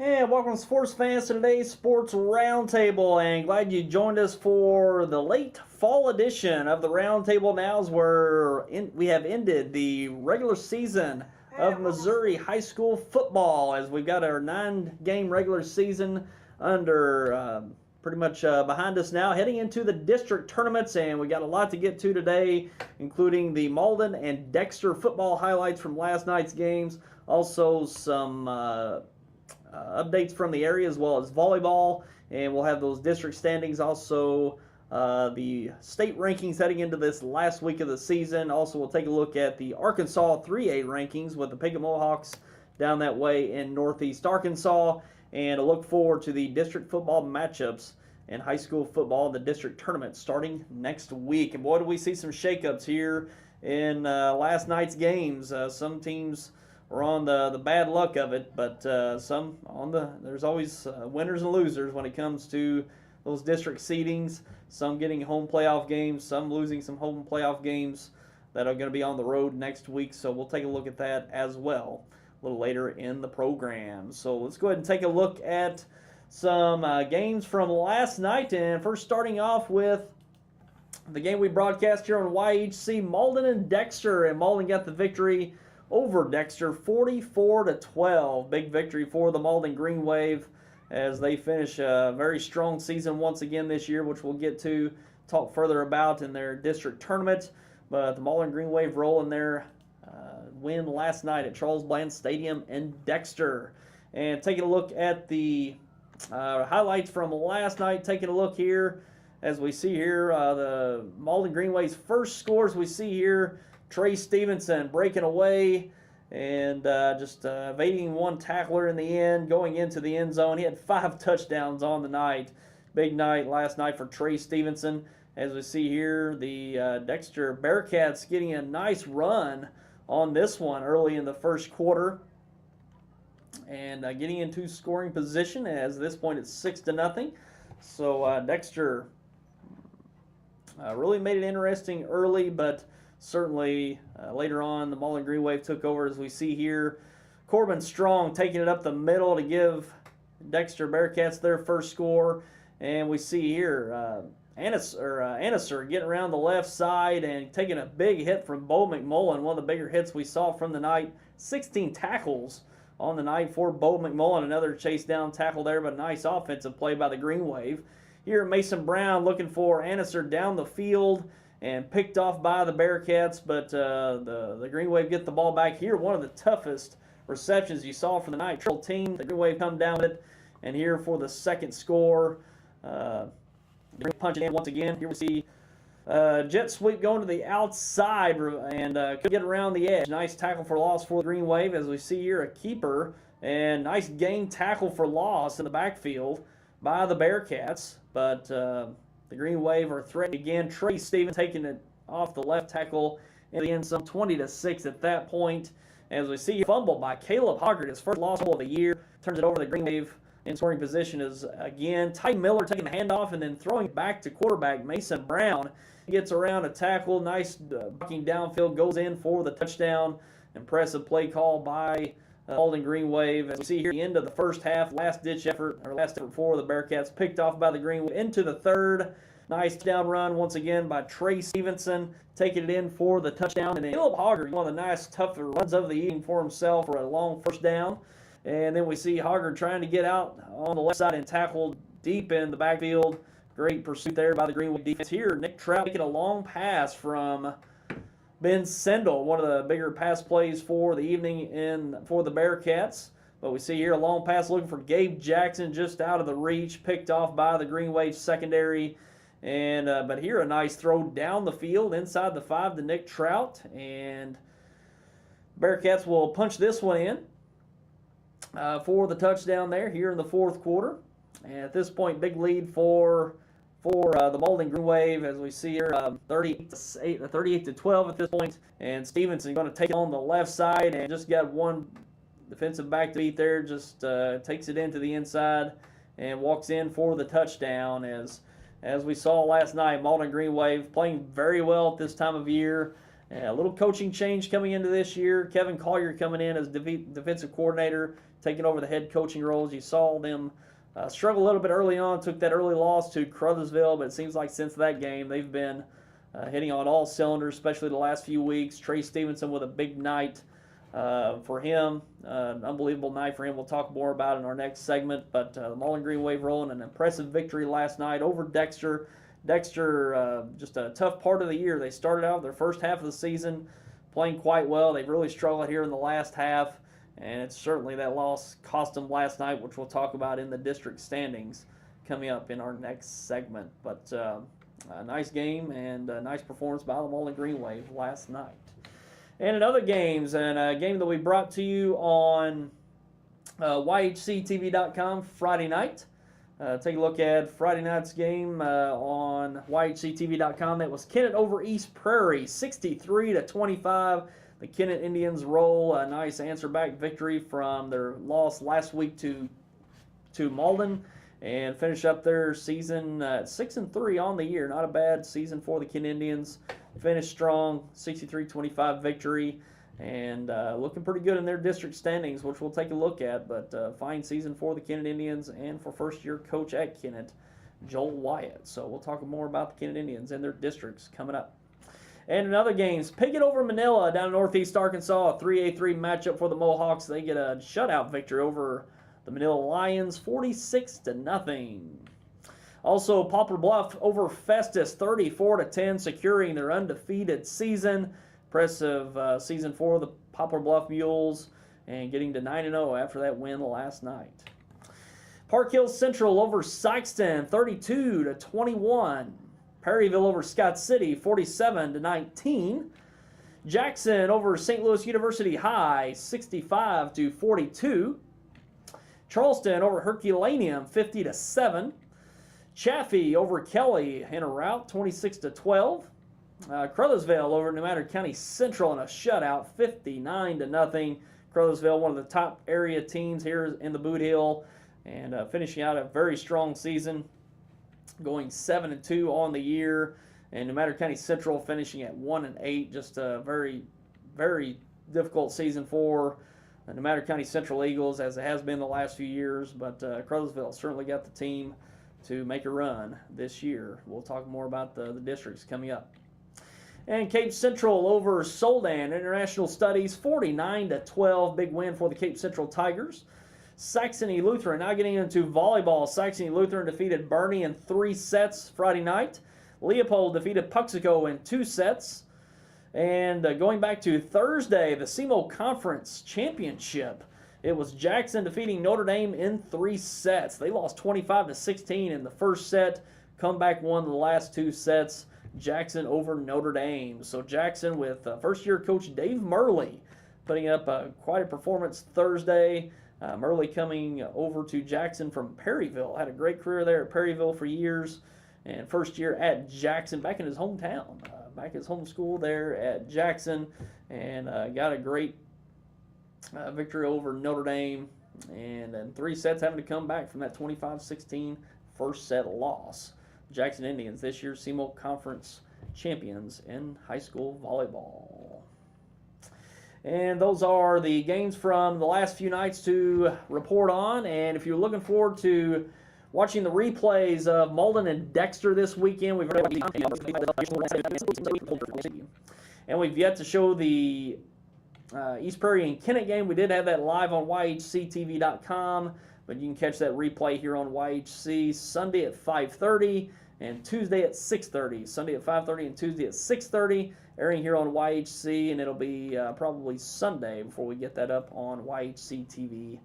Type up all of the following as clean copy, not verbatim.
And welcome sports fans to today's Sports Roundtable, and glad you joined us for the late fall edition of the Roundtable. Now as we have ended the regular season of Missouri high school football, as we've got our 9-game regular season pretty much behind us now, heading into the district tournaments, and we got a lot to get to today, including the Malden and Dexter football highlights from last night's games, also some updates from the area as well as volleyball, and we'll have those district standings, also the state rankings heading into this last week of the season. Also, we'll take a look at the Arkansas 3A rankings with the Pink Mohawks down that way in northeast Arkansas, and a look forward to the district football matchups in high school football in the district tournament starting next week. And boy, do we see some shakeups here in last night's games. Some teams we're on the bad luck of it, but there's always winners and losers when it comes to those district seedings. Some getting home playoff games, some losing some home playoff games that are going to be on the road next week. So we'll take a look at that as well a little later in the program. So let's go ahead and take a look at some games from last night, and first starting off with the game we broadcast here on YHC, Malden and Dexter, and Malden got the victory over Dexter 44-12. Big victory for the Malden Green Wave as they finish a very strong season once again this year, which we'll get to talk further about in their district tournament. But the Malden Green Wave rolling their win last night at Charles Bland Stadium in Dexter. And taking a look at the highlights from last night, taking a look here as we see here the Malden Green Wave's first scores we see here. Trey Stevenson breaking away and just evading one tackler in the end, going into the end zone. He had 5 touchdowns on the night. Big night last night for Trey Stevenson. As we see here, the Dexter Bearcats getting a nice run on this one early in the first quarter and getting into scoring position. As at this point it's 6-0. So Dexter really made it interesting early, but certainly later on the Malden Green Wave took over, as we see here. Corbin Strong taking it up the middle to give Dexter Bearcats their first score. And we see here Anniser getting around the left side and taking a big hit from Bo McMullen, one of the bigger hits we saw from the night. 16 tackles on the night for Bo McMullen. Another chase down tackle there, but a nice offensive play by the Green Wave. Here Mason Brown looking for Anniser down the field and picked off by the Bearcats, but the Green Wave get the ball back here. One of the toughest receptions you saw for the night. Triple team, the Green Wave come down with it, and here for the second score, punching in once again. Here we see jet sweep going to the outside and could get around the edge. Nice tackle for loss for the Green Wave, as we see here a keeper, and nice gain tackle for loss in the backfield by the Bearcats, but the Green Wave are threatening again. Trey Stevens taking it off the left tackle in the end zone, 20-6 at that point. As we see a fumble by Caleb Hoggart, his first loss of the year, turns it over to the Green Wave in scoring position is again Ty Miller taking the handoff and then throwing back to quarterback Mason Brown. He gets around a tackle, nice blocking downfield, goes in for the touchdown. Impressive play call by Malden Green Wave. As we see here at the end of the first half, last effort for the Bearcats, picked off by the Green Wave into the third. Nice down run once again by Trey Stevenson, taking it in for the touchdown. And then Caleb Hoggart, one of the nice tougher runs of the evening for himself for a long first down. And then we see Hoggart trying to get out on the left side and tackled deep in the backfield. Great pursuit there by the Green Wave defense. Here, Nick Trout making a long pass from Ben Sendel, one of the bigger pass plays for the evening for the Bearcats. But we see here a long pass looking for Gabe Jackson, just out of the reach, picked off by the Green Wave secondary. And but here a nice throw down the field inside the 5 to Nick Trout, and Bearcats will punch this one in for the touchdown there here in the fourth quarter. And at this point, big lead for the Malden Green Wave, as we see here, 38-12 at this point. And Stevenson going to take it on the left side and just got one defensive back to beat there. Just takes it into the inside and walks in for the touchdown. As we saw last night, Malden Green Wave playing very well at this time of year. A little coaching change coming into this year. Kevin Collier coming in as defensive coordinator, taking over the head coaching roles. You saw them struggle a little bit early on, took that early loss to Crothersville, but it seems like since that game they've been hitting on all cylinders, especially the last few weeks. Trey Stevenson with a big night for him. An unbelievable night for him. We'll talk more about it in our next segment. But the Malden Green Wave rolling an impressive victory last night over Dexter. Dexter, just a tough part of the year. They started out their first half of the season playing quite well. They've really struggled here in the last half, and it's certainly that loss cost them last night, which we'll talk about in the district standings coming up in our next segment. But a nice game and a nice performance by the Malden Green Wave last night. And in other games, and a game that we brought to you on YHCTV.com Friday night. Take a look at Friday night's game on YHCTV.com. That was Kennett over East Prairie, 63-25. The Kennett Indians roll a nice answer-back victory from their loss last week to Malden, and finish up their season 6-3 on the year. Not a bad season for the Kennett Indians. Finished strong, 63-25 victory, and looking pretty good in their district standings, which we'll take a look at. But fine season for the Kennett Indians and for first-year coach at Kennett, Joel Wyatt. So we'll talk more about the Kennett Indians and their districts coming up. And in other games, Piggott over Manila down in Northeast Arkansas, a 3-3 matchup for the Mohawks. They get a shutout victory over the Manila Lions, 46-0. Also, Poplar Bluff over Festus, 34-10, securing their undefeated season. Impressive season for the Poplar Bluff Mules, and getting to 9-0 after that win last night. Park Hills Central over Sykeston, 32-21. Perryville over Scott City, 47-19. Jackson over St. Louis University High, 65-42. Charleston over Herculaneum, 50-7. Chaffee over Kelly in a rout, 26-12. Crothersville over New Madrid County Central in a shutout, 59-0. Crothersville, one of the top area teams here in the Boot Hill, and finishing out a very strong season, going 7-2 on the year. And New Madrid County Central finishing at 1-8. Just a very, very difficult season for the New Madrid County Central Eagles, as it has been the last few years. But Crothersville certainly got the team to make a run this year. We'll talk more about the districts coming up. And Cape Central over Soldan International Studies, 49-12. Big win for the Cape Central Tigers. Saxony Lutheran now getting into volleyball. Saxony Lutheran defeated Bernie in 3 sets Friday night. Leopold defeated Puxico in 2 sets. And going back to Thursday, the SEMO Conference Championship. It was Jackson defeating Notre Dame in 3 sets. They lost 25-16 in the first set. Comeback won the last 2 sets. Jackson over Notre Dame. So Jackson with first-year coach Dave Murley putting up quite a performance Thursday. Murley coming over to Jackson from Perryville. Had a great career there at Perryville for years. And first year at Jackson, back in his hometown. Back at his home school there at Jackson. And got a great victory over Notre Dame, and then 3 sets having to come back from that 25-16 first set loss. Jackson Indians this year's SEMO Conference champions in high school volleyball. And those are the games from the last few nights to report on. And if you're looking forward to watching the replays of Malden and Dexter this weekend, we've yet to show the East Prairie and Kennett game. We did have that live on YHCTV.com, but you can catch that replay here on YHC Sunday at 5:30 and Tuesday at 6:30. Sunday at 5:30 and Tuesday at 6:30, airing here on YHC, and it'll be probably Sunday before we get that up on YHCTV.com.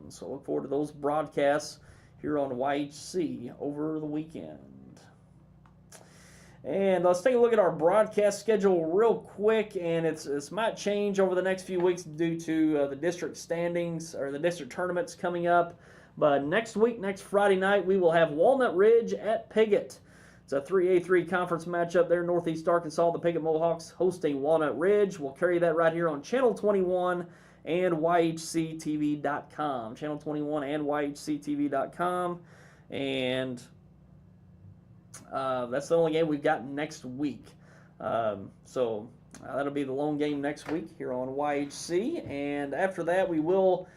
So look forward to those broadcasts here on YHC over the weekend. And let's take a look at our broadcast schedule real quick, and it's might change over the next few weeks due to the district standings or the district tournaments coming up. But next week, next Friday night, we will have Walnut Ridge at Piggott. It's a 3A3 conference matchup there in Northeast Arkansas. The Piggott Mohawks hosting Walnut Ridge. We'll carry that right here on Channel 21 and YHCTV.com. Channel 21 and YHCTV.com. And that's the only game we've got next week. So that'll be the lone game next week here on YHC. And after that, we will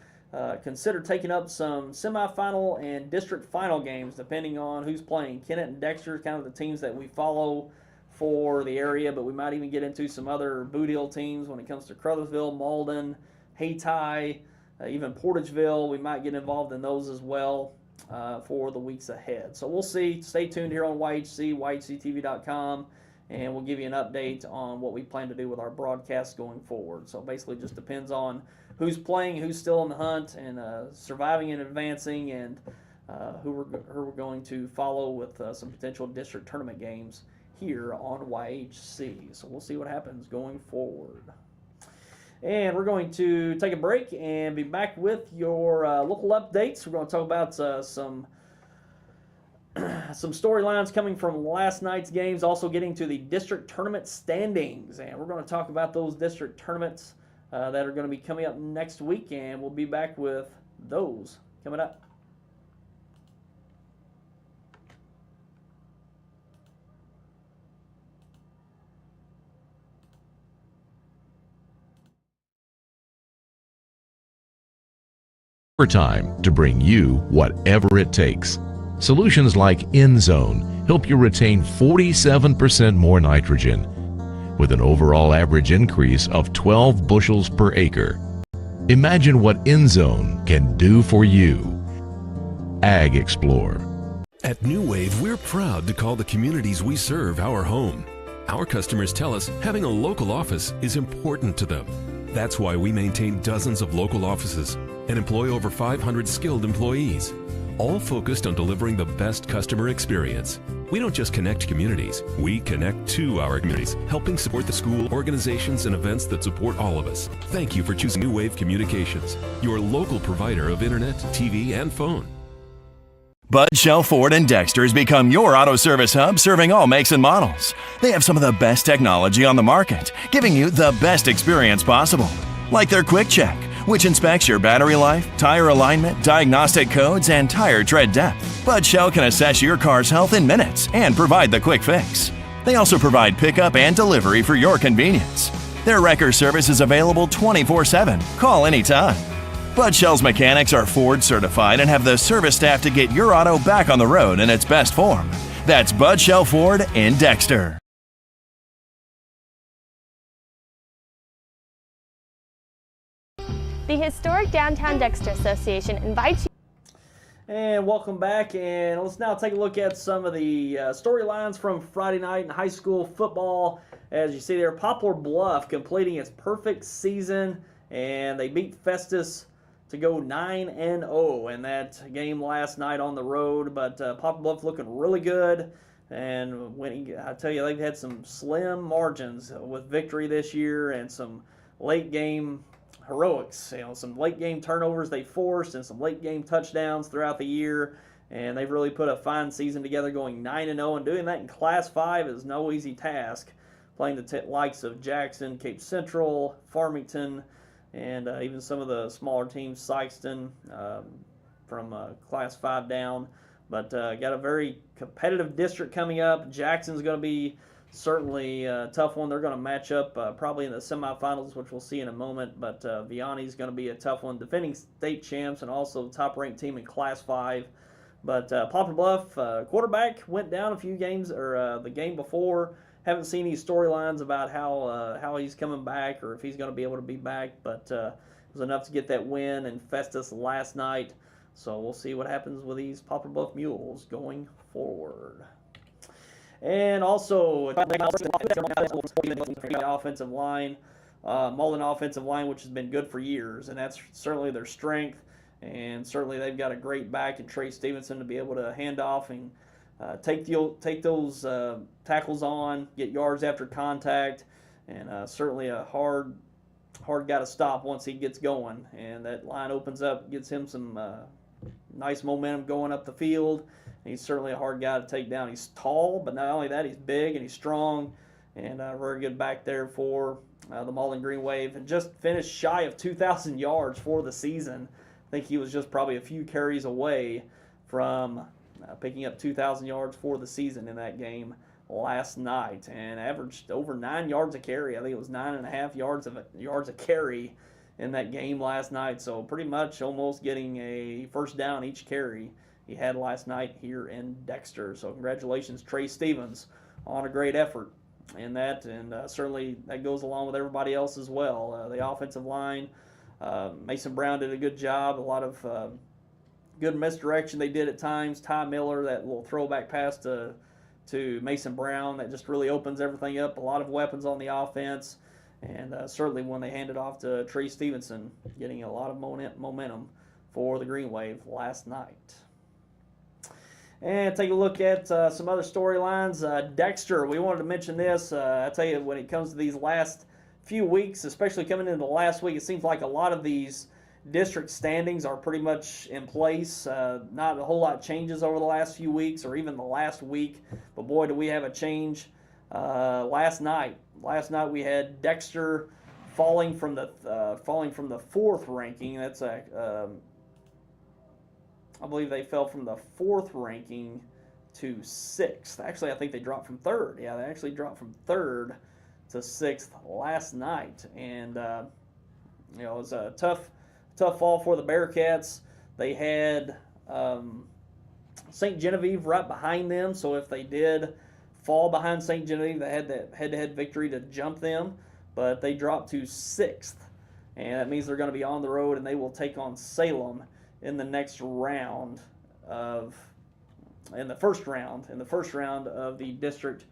consider taking up some semifinal and district final games, depending on who's playing. Kennett and Dexter, kind of the teams that we follow for the area, but we might even get into some other Boot Hill teams when it comes to Crothersville, Malden, Hayti, even Portageville. We might get involved in those as well for the weeks ahead. So we'll see. Stay tuned here on YHC, YHCTV.com, and we'll give you an update on what we plan to do with our broadcasts going forward. So basically it just depends on who's playing, who's still in the hunt, and surviving and advancing, and who we're going to follow with some potential district tournament games here on YHC. So we'll see what happens going forward. And we're going to take a break and be back with your local updates. We're going to talk about some storylines coming from last night's games, also getting to the district tournament standings. And we're going to talk about those district tournaments that are going to be coming up next week, and we'll be back with those coming up. Time to bring you whatever it takes. Solutions like InZone help you retain 47% more nitrogen with an overall average increase of 12 bushels per acre. Imagine what InZone can do for you. Ag Explorer. At New Wave, we're proud to call the communities we serve our home. Our customers tell us having a local office is important to them. That's why we maintain dozens of local offices and employ over 500 skilled employees, all focused on delivering the best customer experience. We don't just connect communities, we connect to our communities, helping support the school, organizations, and events that support all of us. Thank you for choosing New Wave Communications, your local provider of internet, TV, and phone. Bud Shell Ford and Dexter has become your auto service hub, serving all makes and models. They have some of the best technology on the market, giving you the best experience possible. Like their Quick Check, which inspects your battery life, tire alignment, diagnostic codes, and tire tread depth. Bud Shell can assess your car's health in minutes and provide the quick fix. They also provide pickup and delivery for your convenience. Their wrecker service is available 24/7. Call anytime. Bud Shell's mechanics are Ford certified and have the service staff to get your auto back on the road in its best form. That's Bud Shell Ford in Dexter. The historic Downtown Dexter Association invites you. And welcome back, and let's now take a look at some of the storylines from Friday night in high school football. As you see there, Poplar Bluff completing its perfect season, and they beat Festus to go 9-0 in that game last night on the road. But Poplar Bluff looking really good, and I tell you, they've had some slim margins with victory this year and some late game heroics, some late game turnovers they forced and some late game touchdowns throughout the year, and they've really put a fine season together, going 9-0, and doing that in Class 5 is no easy task, playing the likes of Jackson, Cape Central, Farmington, and even some of the smaller teams, Sykeston, from Class 5 down. But got a very competitive district coming up. Jackson's going to be certainly a tough one. They're going to match up probably in the semifinals, which we'll see in a moment. But Vianney's going to be a tough one, defending state champs and also top-ranked team in Class 5. But Poplar Bluff quarterback went down a few games, or the game before. Haven't seen any storylines about how he's coming back or if he's going to be able to be back. But it was enough to get that win in Festus last night. So we'll see what happens with these Poplar Bluff Mules going forward. And also, the offensive line, Malden offensive line, which has been good for years, and that's certainly their strength. And certainly they've got a great back in Trey Stevenson to be able to hand off and take those tackles on, get yards after contact, and certainly a hard guy to stop once he gets going. And that line opens up, gets him some nice momentum going up the field. He's certainly a hard guy to take down. He's tall, but not only that, he's big and he's strong, and very good back there for the Malden Green Wave. And just finished shy of 2,000 yards for the season. I think he was just probably a few carries away from picking up 2,000 yards for the season in that game last night and averaged over 9 yards a carry. I think it was 9.5 yards a carry in that game last night. So pretty much almost getting a first down each carry he had last night here in Dexter. So congratulations, Trey Stevens, on a great effort in that, and certainly that goes along with everybody else as well. The offensive line, Mason Brown did a good job. A lot of good misdirection they did at times. Ty Miller, that little throwback pass to Mason Brown, that just really opens everything up. A lot of weapons on the offense, and certainly when they handed off to Trey Stevenson, getting a lot of momentum for the Green Wave last night. And take a look at some other storylines. Dexter, we wanted to mention this. I tell you, when it comes to these last few weeks, especially coming into the last week, it seems like a lot of these district standings are pretty much in place. Not a whole lot changes over the last few weeks or even the last week. But boy, do we have a change last night. Last night we had Dexter falling from the fourth ranking. That's I believe they fell from the fourth ranking to sixth. Actually, I think they dropped from third. Yeah, they actually dropped from third to sixth last night, and it was a tough fall for the Bearcats. They had St. Genevieve right behind them, so if they did fall behind St. Genevieve, they had that head-to-head victory to jump them, but they dropped to sixth, and that means they're going to be on the road, and they will take on Salem in the next round in the first round of the district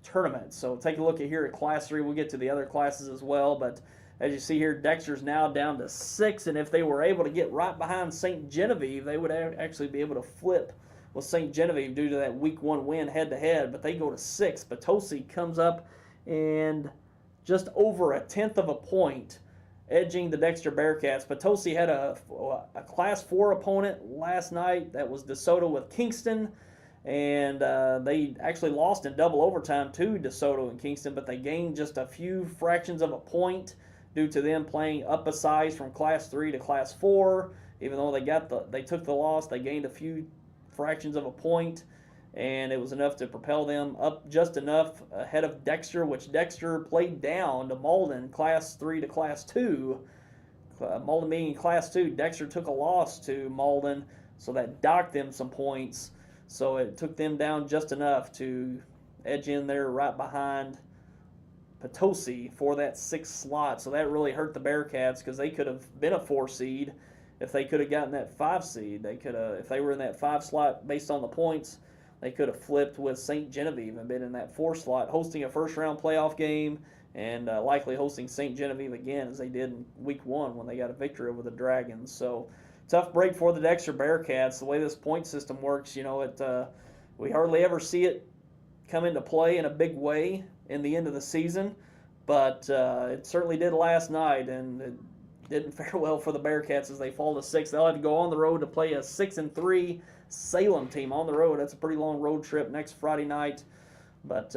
tournament. So take a look at here at Class 3. We'll get to the other classes as well, but as you see here, Dexter's now down to 6, and if they were able to get right behind St. Genevieve, they would actually be able to flip with St. Genevieve due to that Week 1 win head-to-head, but they go to 6. Potosi comes up and just over a tenth of a point, edging the Dexter Bearcats. Potosi had a Class 4 opponent last night. That was DeSoto with Kingston, and they actually lost in double overtime to DeSoto and Kingston, but they gained just a few fractions of a point due to them playing up a size from Class 3 to Class 4. Even though they took the loss, they gained a few fractions of a point, and it was enough to propel them up just enough ahead of Dexter, which Dexter played down to Malden, Class 3 to Class 2. Malden being in Class 2, Dexter took a loss to Malden, so that docked them some points. So it took them down just enough to edge in there right behind Potosi for that 6th slot. So that really hurt the Bearcats because they could have been a 4 seed if they could have gotten that 5 seed. They could have, if they were in that 5 slot based on the points, they could have flipped with St. Genevieve and been in that 4 slot, hosting a first-round playoff game and likely hosting St. Genevieve again as they did in Week 1 when they got a victory over the Dragons. So tough break for the Dexter Bearcats. The way this point system works, we hardly ever see it come into play in a big way in the end of the season, but it certainly did last night, and it didn't fare well for the Bearcats as they fall to 6. They'll have to go on the road to play a 6-3 Salem team on the road. That's a pretty long road trip next Friday night, but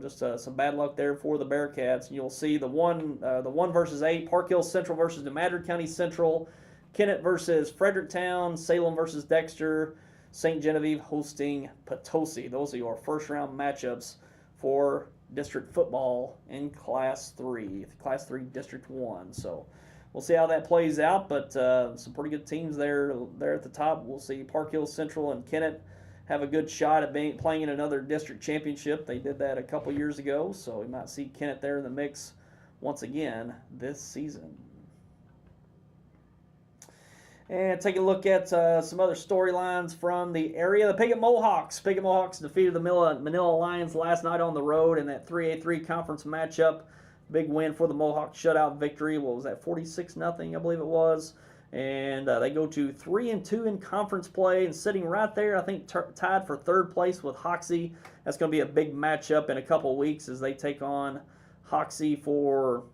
just some bad luck there for the Bearcats. And you'll see the 1 versus 8, Park Hill Central versus DeMattery County Central, Kennett versus Fredericktown, Salem versus Dexter, St. Genevieve hosting Potosi. Those are your first-round matchups for district football in Class 3 District 1. So we'll see how that plays out, but some pretty good teams there at the top. We'll see Park Hill Central and Kennett have a good shot at playing in another district championship. They did that a couple years ago, so we might see Kennett there in the mix once again this season. And take a look at some other storylines from the area. The Piggott Mohawks. Piggott Mohawks defeated the Manila Lions last night on the road in that 3A3 conference matchup. Big win for the Mohawks, shutout victory. What was that, 46-0, I believe it was. And they go to 3-2 in conference play and sitting right there, I think, tied for 3rd place with Hoxie. That's going to be a big matchup in a couple weeks as they take on Hoxie to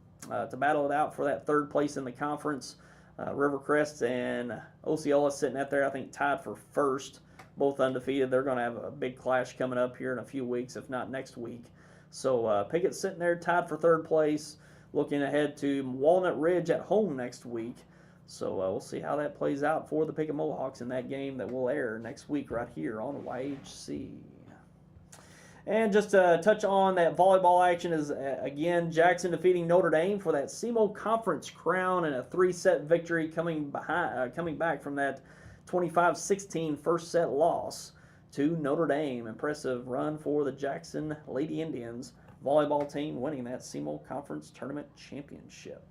battle it out for that 3rd place in the conference. Rivercrest and Osceola sitting out there, I think, tied for 1st, both undefeated. They're going to have a big clash coming up here in a few weeks, if not next week. So Piggott sitting there tied for 3rd place, looking ahead to Walnut Ridge at home next week. So we'll see how that plays out for the Piggott Mohawks in that game that will air next week right here on YHC. And just to touch on that volleyball action is, again, Jackson defeating Notre Dame for that SEMO Conference crown and a 3-set victory coming back from that 25-16 first set loss to Notre Dame. Impressive run for the Jackson Lady Indians volleyball team, winning that SEMO Conference Tournament Championship.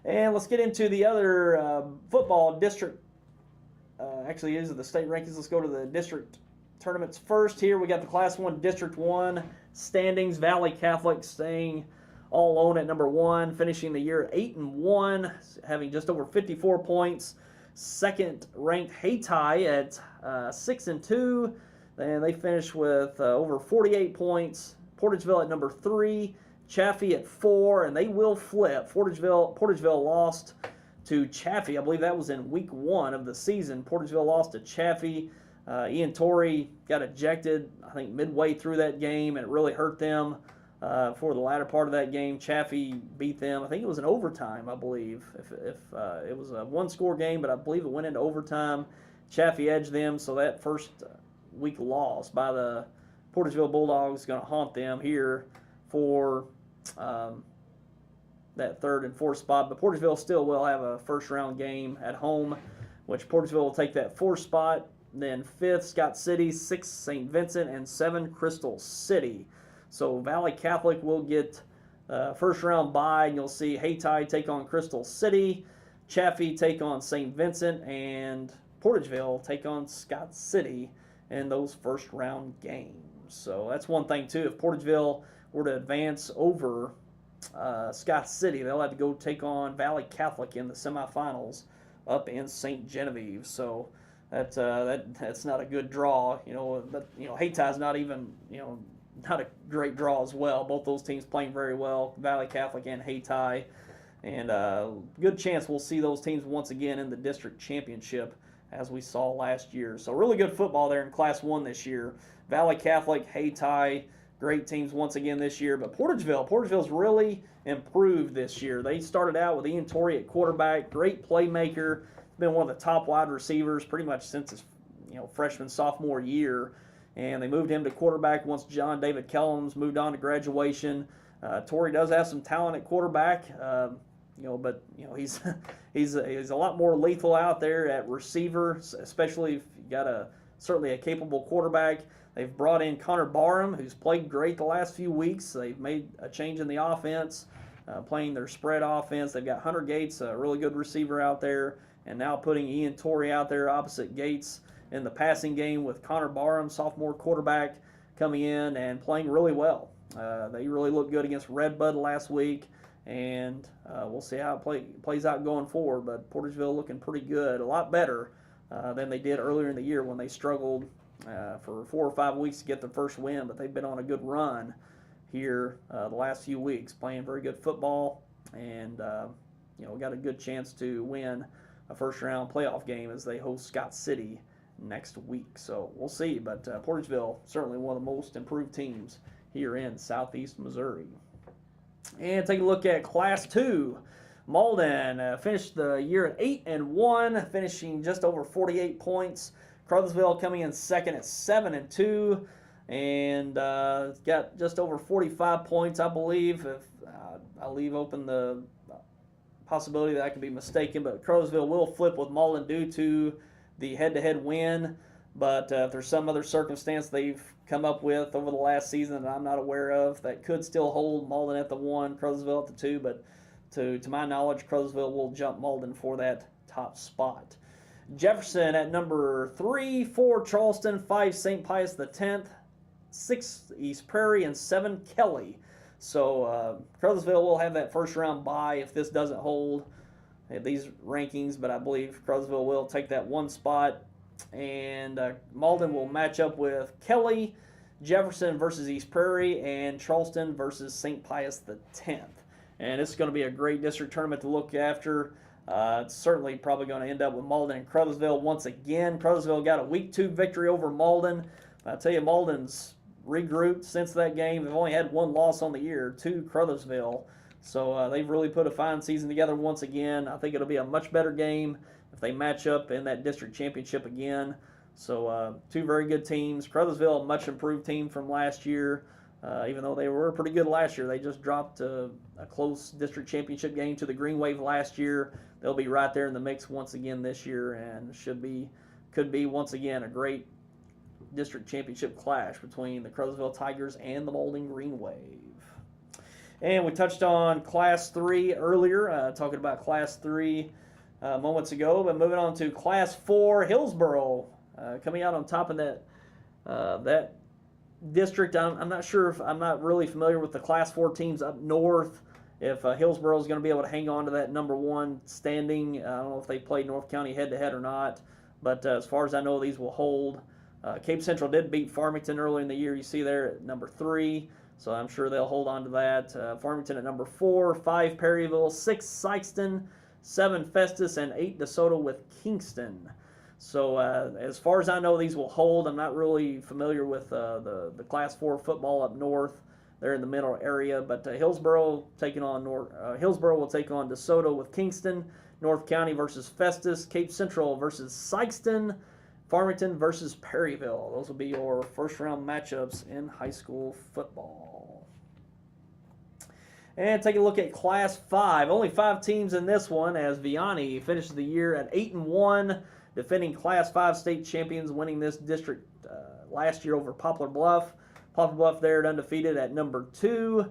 And let's get into the other football district. Actually, these are the state rankings. Let's go to the district tournaments first. Here we got the Class 1 District 1 standings. Valley Catholic staying all alone at number 1, finishing the year 8-1, having just over 54 points. Second ranked Hayti at 6-2, and they finished with over 48 points. Portageville at number 3, Chaffee at 4, and they will flip. Portageville lost to Chaffee. I believe that was in week 1 of the season. Portageville lost to Chaffee. Ian Torrey got ejected, I think, midway through that game, and it really hurt them for the latter part of that game. Chaffee beat them. I think it was an overtime, I believe. If it was a one-score game, but I believe it went into overtime. Chaffee edged them, so that first week loss by the Portageville Bulldogs is going to haunt them here for that 3rd and 4th spot. But Portageville still will have a first-round game at home, which Portageville will take that 4th spot. Then 5th, Scott City, 6th, St. Vincent, and 7, Crystal City. So Valley Catholic will get first round bye, and you'll see Hayti take on Crystal City, Chaffee take on St. Vincent, and Portageville take on Scott City in those first round games. So that's one thing too. If Portageville were to advance over Scott City, they'll have to go take on Valley Catholic in the semifinals up in St. Genevieve. So that's not a good draw, But Hayti's not even, not a great draw as well. Both those teams playing very well, Valley Catholic and Hayti, and good chance we'll see those teams once again in the district championship as we saw last year. So really good football there in Class 1 this year. Valley Catholic, Hayti, great teams once again this year. But Portageville's really improved this year. They started out with Ian Torrey at quarterback, great playmaker. Been one of the top wide receivers pretty much since his freshman, sophomore year. And they moved him to quarterback once John David Kellums moved on to graduation. Torrey does have some talent at quarterback, but he's a lot more lethal out there at receiver, especially if you got certainly a capable quarterback. They've brought in Connor Barham, who's played great the last few weeks. They've made a change in the offense, playing their spread offense. They've got Hunter Gates, a really good receiver out there, and now putting Ian Torrey out there opposite Gates in the passing game with Connor Barham, sophomore quarterback, coming in and playing really well. They really looked good against Redbud last week, and we'll see how it plays out going forward. But Portageville looking pretty good, a lot better than they did earlier in the year when they struggled for 4 or 5 weeks to get their first win. But they've been on a good run here the last few weeks, playing very good football, and got a good chance to win a first-round playoff game as they host Scott City next week. So we'll see, but Portageville certainly one of the most improved teams here in southeast Missouri. And take a look at Class 2. Malden finished the year at 8-1, finishing just over 48 points. Crothersville coming in second at 7-2, and got just over 45 points, I believe. If I leave open the possibility that I could be mistaken, but Crothersville will flip with Malden due to the head-to-head win. But if there's some other circumstance they've come up with over the last season that I'm not aware of, that could still hold Malden at the 1, Crothersville at the 2. But to my knowledge, Crothersville will jump Malden for that top spot. Jefferson at number 3, 4 Charleston, 5 St. Pius X, 6 East Prairie, and 7 Kelly. So Crothersville will have that first-round bye if this doesn't hold at these rankings, but I believe Crothersville will take that 1 spot. And Malden will match up with Kelly, Jefferson versus East Prairie, and Charleston versus St. Pius X. And it's going to be a great district tournament to look after. It's certainly probably going to end up with Malden and Crothersville once again. Crothersville got a week 2 victory over Malden. I tell you, Malden's regrouped since that game. They've only had 1 loss on the year to Crothersville. So they've really put a fine season together once again. I think it'll be a much better game if they match up in that district championship again. So two very good teams. Crothersville, a much improved team from last year. Even though they were pretty good last year, they just dropped a close district championship game to the Green Wave last year. They'll be right there in the mix once again this year, and could be once again a great district championship clash between the Crothersville Tigers and the Malden Green Wave. And we touched on Class 3 earlier, talking about Class 3 moments ago, but moving on to Class 4, Hillsboro, coming out on top of that district. I'm not sure if I'm not really familiar with the Class 4 teams up north. If Hillsboro is going to be able to hang on to that number 1 standing, I don't know if they played North County head-to-head or not, but as far as I know, these will hold. Cape Central did beat Farmington early in the year. You see there at number 3, so I'm sure they'll hold on to that. Farmington at number 4, 5 Perryville, 6 Sykeston, 7 Festus, and 8 DeSoto with Kingston. So as far as I know, these will hold. I'm not really familiar with the Class 4 football up north. They're in the middle area, but Hillsboro will take on DeSoto with Kingston. North County versus Festus. Cape Central versus Sykeston. Farmington versus Perryville. Those will be your first round matchups in high school football. And take a look at Class 5. Only 5 teams in this one, as Vianney finishes the year at 8-1. Defending Class 5 state champions, winning this district last year over Poplar Bluff. Poplar Bluff there undefeated at number 2.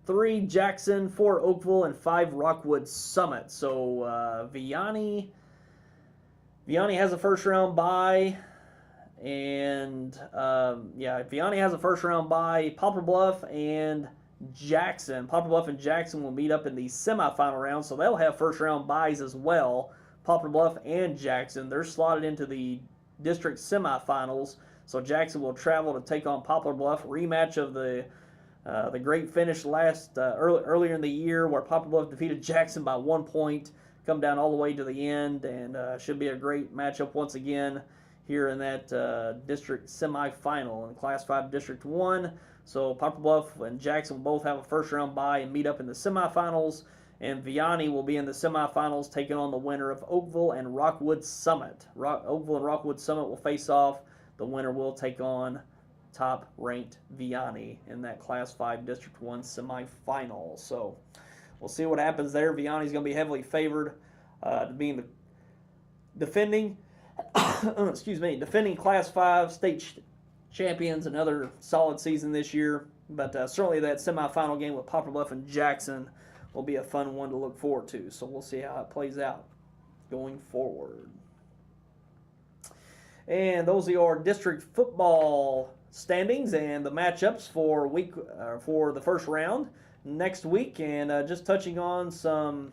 3 Jackson, 4 Oakville, and 5 Rockwood Summit. So Vianney has a first round bye, and Vianney has a first round bye. Poplar Bluff and Jackson. Poplar Bluff and Jackson will meet up in the semifinal round, so they'll have first round byes as well. Poplar Bluff and Jackson, they're slotted into the district semifinals. So Jackson will travel to take on Poplar Bluff. Rematch of the great finish earlier in the year, where Poplar Bluff defeated Jackson by 1 point. Come down all the way to the end, and should be a great matchup once again here in that district semifinal in Class 5 District 1. So Poplar Bluff and Jackson will both have a first round bye and meet up in the semifinals. And Vianney will be in the semifinals, taking on the winner of Oakville and Rockwood Summit. Oakville and Rockwood Summit will face off. The winner will take on top-ranked Vianney in that Class 5 District 1 semifinal. So we'll see what happens there. Vianney's going to be heavily favored to being the defending Class 5 state champions. Another solid season this year. But certainly that semifinal game with Poplar Bluff and Jackson will be a fun one to look forward to. So we'll see how it plays out going forward. And those are your district football standings and the matchups for the first round next week. And just touching on some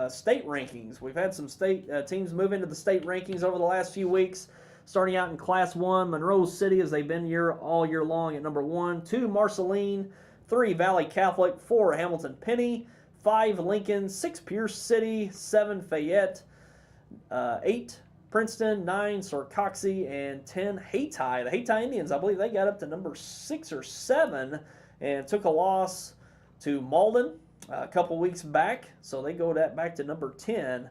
state rankings. We've had some state teams move into the state rankings over the last few weeks. Starting out in Class 1, Monroe City, as they've been here all year long at number 1. 2, Marceline. 3, Valley Catholic. 4, Hamilton Penny. 5, Lincoln. 6, Pierce City. 7, Fayette. 8, Princeton. 9, Sorcoxie. And 10, Hayti. The Hayti Indians, I believe they got up to number 6 or 7 and took a loss to Malden a couple weeks back. So they go back to number 10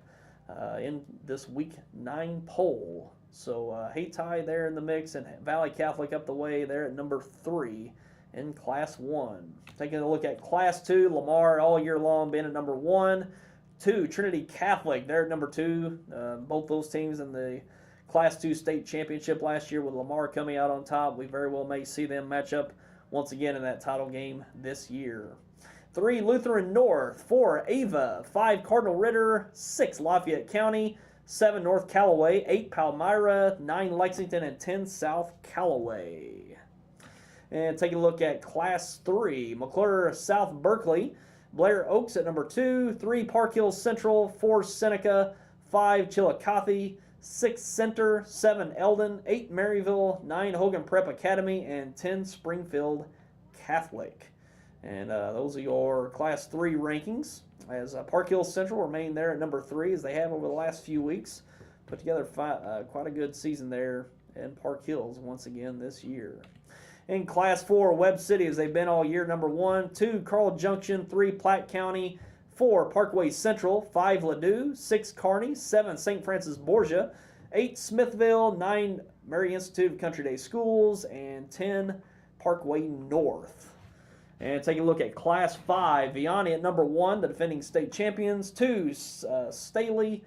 in this week 9 poll. So Hayti there in the mix, and Valley Catholic up the way there at number 3 in Class 1. Taking a look at Class 2, Lamar all year long been at number 1. 2, Trinity Catholic, they're at number 2. Both those teams in the Class 2 state championship last year, with Lamar coming out on top. We very well may see them match up once again in that title game this year. 3, Lutheran North. 4, Ava. 5, Cardinal Ritter. 6, Lafayette County. 7, North Callaway. 8, Palmyra. 9, Lexington. And 10, South Callaway. And taking a look at Class 3, McClure South Berkeley. Blair Oaks at number 2. 3, Park Hills Central. 4, Seneca. 5, Chillicothe. 6, Center. 7, Eldon. 8, Maryville. 9, Hogan Prep Academy. And 10, Springfield Catholic. And those are your Class 3 rankings, as Park Hills Central remain there at number 3, as they have over the last few weeks. Put together quite a good season there in Park Hills once again this year. In Class 4, Webb City, as they've been all year, number 1. 2, Carl Junction. 3, Platte County. 4, Parkway Central. 5, Ladue. 6, Kearney. 7, St. Francis Borgia. 8, Smithville. 9, Mary Institute of Country Day Schools, and 10 Parkway North. And take a look at Class 5. Vianney at number 1, the defending state champions. 2, Staley.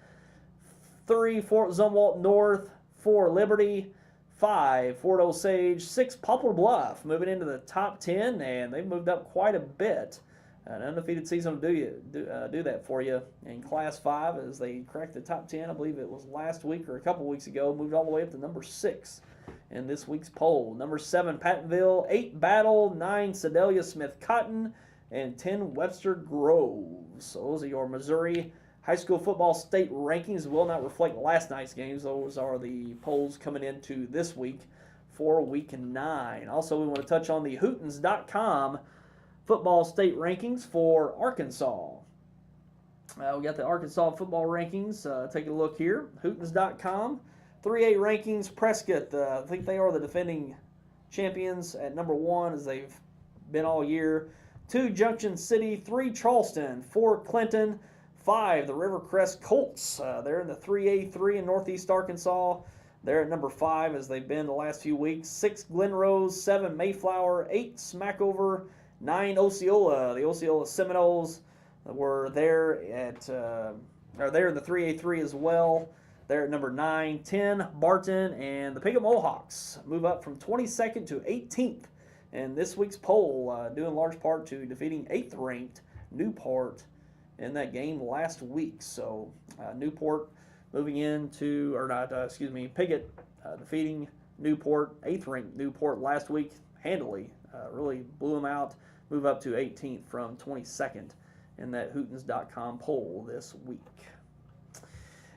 3, Fort Zumwalt North. 4, Liberty. 5, Fort Osage. 6, Poplar Bluff, moving into the top 10, and they've moved up quite a bit. An undefeated season will do that for you in Class 5 as they cracked the top 10. I believe it was last week or a couple weeks ago. Moved all the way up to number 6 in this week's poll. Number 7, Pattonville. 8, Battle. 9, Sedalia Smith Cotton. And 10, Webster Groves. So those are your Missouri high school football state rankings. Will not reflect last night's games. Those are the polls coming into this week for week 9. Also, we want to touch on the Hootens.com football state rankings for Arkansas. We got the Arkansas football rankings. Take a look here. Hootens.com. 3A rankings. Prescott, I think they are the defending champions at number 1 as they've been all year. 2, Junction City. 3, Charleston. 4, Clinton. 5, the Rivercrest Colts. They're in the 3A3 in Northeast Arkansas. They're at number 5 as they've been the last few weeks. 6, Glen Rose. 7, Mayflower. 8, Smackover. 9, Osceola. The Osceola Seminoles were there are there in the 3A3 as well. They're at number 9. 10, Barton, and the Piglet Mohawks move up from 22nd to 18th in this week's poll, due in large part to defeating 8th-ranked Newport in that game last week. So Newport moving into, Piggott defeating Newport, 8th-ranked Newport last week handily. Really blew them out, move up to 18th from 22nd in that Hootens.com poll this week.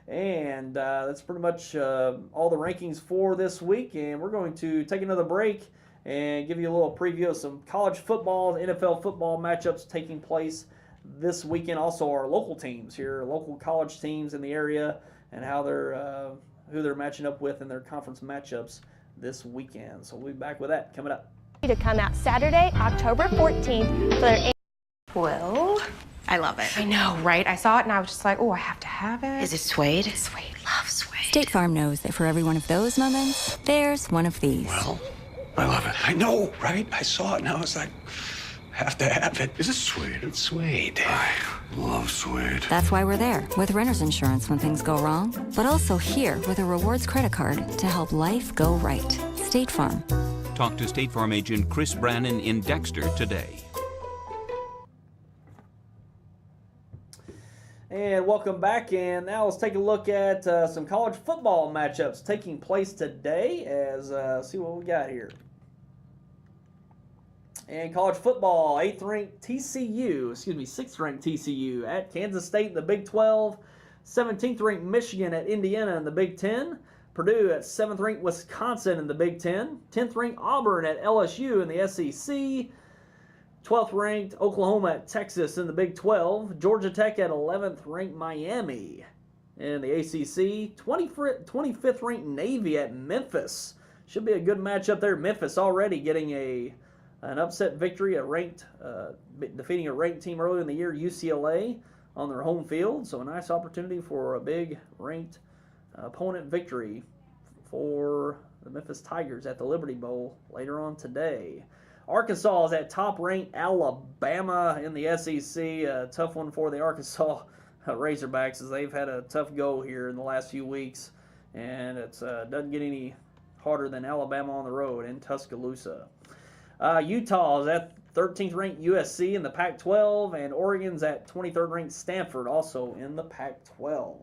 And that's pretty much all the rankings for this week. And we're going to take another break and give you a little preview of some college football, NFL football matchups taking place this weekend. Also our local teams here, local college teams in the area, and how they're who they're matching up with in their conference matchups this weekend. So we'll be back with that coming up. To come out Saturday, October 14th for their Well, I love it. I know, right? I saw it and I was just like, oh, I have to have it. Is it suede? Suede. Love suede. State Farm knows that for every one of those moments, there's one of these. Well, I love it. I know, right? I saw it and I was like, have to have it. Is it suede? It's suede. I love suede. That's why we're there with renter's insurance when things go wrong, but also here with a rewards credit card to help life go right. State Farm. Talk to State Farm agent Chris Brannon in Dexter today. And welcome back, and now let's take a look at some college football matchups taking place today as see what we got here. And college football, 6th-ranked TCU at Kansas State in the Big 12, 17th-ranked Michigan at Indiana in the Big 10, Purdue at 7th-ranked Wisconsin in the Big 10, 10th-ranked Auburn at LSU in the SEC, 12th-ranked Oklahoma at Texas in the Big 12, Georgia Tech at 11th-ranked Miami in the ACC, 25th-ranked Navy at Memphis. Should be a good matchup there. Memphis already getting an upset victory, defeating a ranked team earlier in the year, UCLA, on their home field. So a nice opportunity for a big ranked opponent victory for the Memphis Tigers at the Liberty Bowl later on today. Arkansas is at top-ranked Alabama in the SEC. A tough one for the Arkansas Razorbacks as they've had a tough go here in the last few weeks, and it doesn't get any harder than Alabama on the road in Tuscaloosa. Utah is at 13th-ranked USC in the Pac-12, and Oregon's at 23rd-ranked Stanford, also in the Pac-12.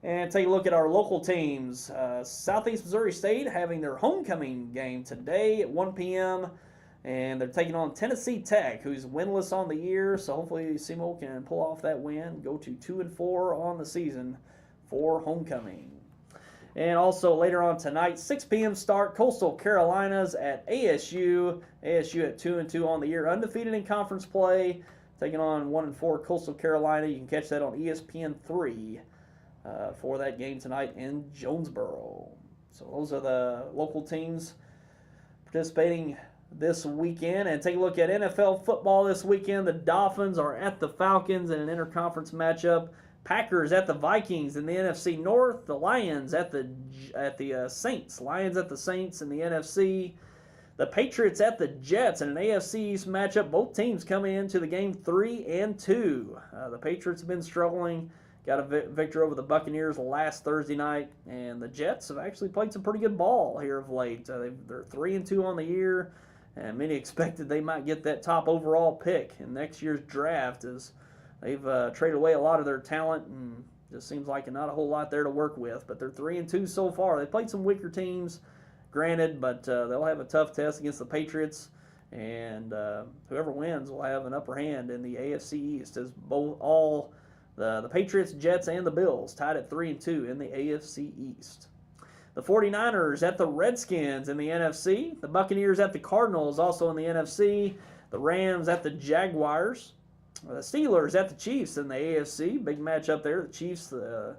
And take a look at our local teams. Southeast Missouri State having their homecoming game today at 1 p.m., and they're taking on Tennessee Tech, who's winless on the year, so hopefully SEMO can pull off that win, go to 2-4 on the season for homecoming. And also later on tonight, 6 p.m. start, Coastal Carolinas at ASU. ASU at 2-2 on the year, undefeated in conference play, taking on 1-4 Coastal Carolina. You can catch that on ESPN3 for that game tonight in Jonesboro. So those are the local teams participating this weekend. And take a look at NFL football this weekend. The Dolphins are at the Falcons in an interconference matchup. Packers at the Vikings in the NFC North. The Lions at the Saints. Lions at the Saints in the NFC. The Patriots at the Jets in an AFC East matchup. Both teams coming into the game 3-2. The Patriots have been struggling. Got a victory over the Buccaneers last Thursday night, and the Jets have actually played some pretty good ball here of late. They're 3-2 on the year, and many expected they might get that top overall pick in next year's draft, as they've traded away a lot of their talent, and just seems like not a whole lot there to work with. But they're 3-2 so far. They played some weaker teams, granted, but they'll have a tough test against the Patriots, and whoever wins will have an upper hand in the AFC East, as the Patriots, Jets, and the Bills tied at 3-2 in the AFC East. The 49ers at the Redskins in the NFC. The Buccaneers at the Cardinals also in the NFC. The Rams at the Jaguars. The Steelers at the Chiefs in the AFC. Big matchup there. The Chiefs, the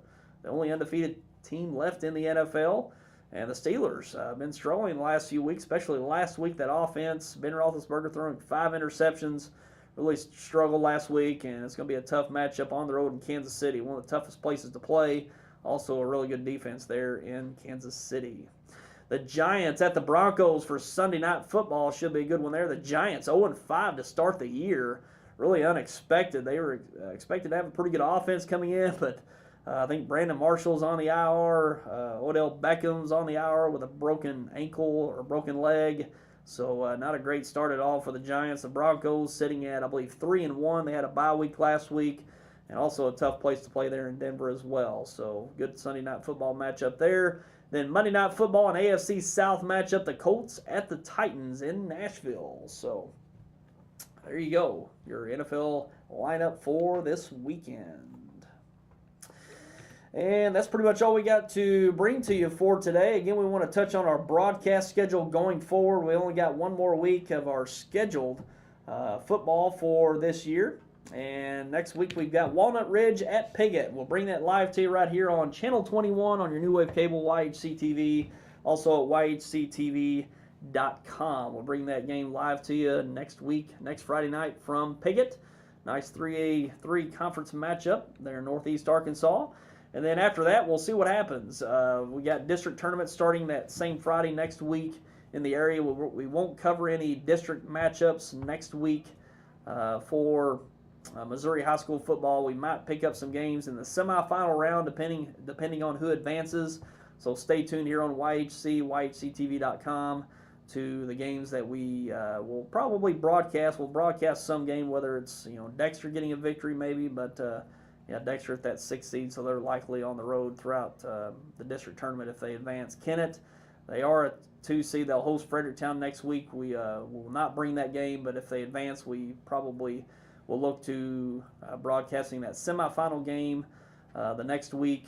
only undefeated team left in the NFL. And the Steelers have been struggling the last few weeks, especially last week. That offense, Ben Roethlisberger throwing 5 interceptions. Really struggled last week, and it's going to be a tough matchup on the road in Kansas City, one of the toughest places to play. Also a really good defense there in Kansas City. The Giants at the Broncos for Sunday Night Football should be a good one there. The Giants 0-5 to start the year. Really unexpected. They were expected to have a pretty good offense coming in, but I think Brandon Marshall's on the IR. Odell Beckham's on the IR with a broken ankle or broken leg. So not a great start at all for the Giants. The Broncos sitting at, I believe, 3-1. They had a bye week last week, and also a tough place to play there in Denver as well. So good Sunday Night Football matchup there. Then Monday Night Football, an AFC South matchup, the Colts at the Titans in Nashville. So there you go, your NFL lineup for this weekend. And that's pretty much all we got to bring to you for today. Again, we want to touch on our broadcast schedule going forward. We only got one more week of our scheduled football for this year. And next week we've got Walnut Ridge at Piggott. We'll bring that live to you right here on Channel 21 on your New Wave Cable, YHC TV, also at YHCTV.com. We'll bring that game live to you next week, next Friday night from Piggott. Nice 3A3 conference matchup there in Northeast Arkansas. And then after that, we'll see what happens. We got district tournaments starting that same Friday next week in the area. We won't cover any district matchups next week for Missouri high school football. We might pick up some games in the semifinal round, depending on who advances. So stay tuned here on YHC, YHCTV.com to the games that we will probably broadcast. We'll broadcast some game, whether it's Dexter getting a victory maybe, but Dexter at that 6th seed, so they're likely on the road throughout the district tournament if they advance. Kennett, they are a 2 seed. They'll host Fredericktown next week. We will not bring that game, but if they advance, we probably will look to broadcasting that semifinal game the next week.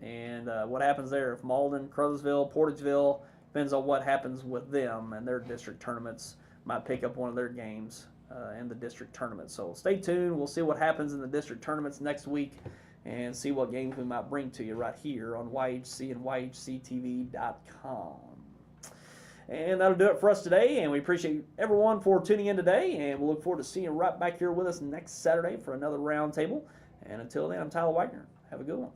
And what happens there, if Malden, Crothersville, Portageville, depends on what happens with them and their district tournaments, might pick up one of their games in the district tournament. So stay tuned. We'll see what happens in the district tournaments next week and see what games we might bring to you right here on YHC and YHCTV.com. And that'll do it for us today, and we appreciate everyone for tuning in today, and we'll look forward to seeing you right back here with us next Saturday for another roundtable. And until then, I'm Tyler Wagner. Have a good one.